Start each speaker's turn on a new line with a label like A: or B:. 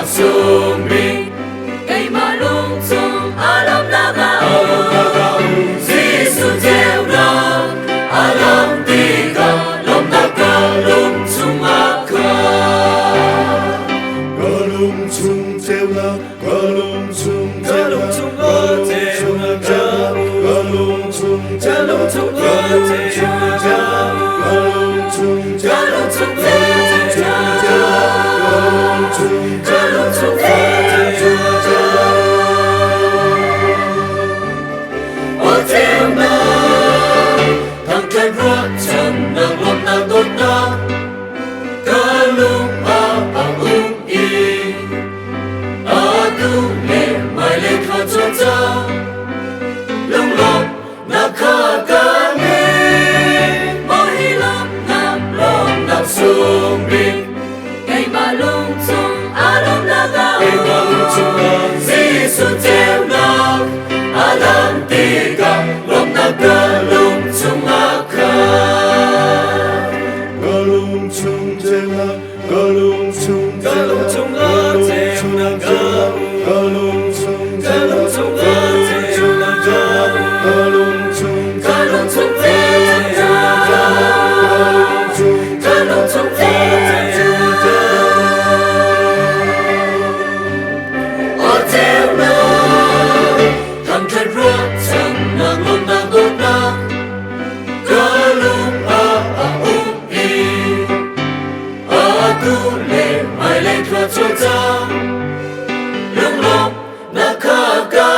A: sumbi kay malungsong alam nagaw Sisu jewnak alam tiga lom nakalungsong aka
B: Galungsong jewnak galungsong
A: Galungsong jewnak
B: galungsong
A: Galungsong jewnak
B: galungsong
A: Galungsong Sumbi kay malungsong alam nagaw Sisu jewnak alam tiga lom nakalungsong aka
B: galungsong jewnak galungsong
A: Galungsong jewnak
B: galungsong
A: Galungsong jewnak
B: galungsong
A: Galungsong jewnak Lung lom nakaka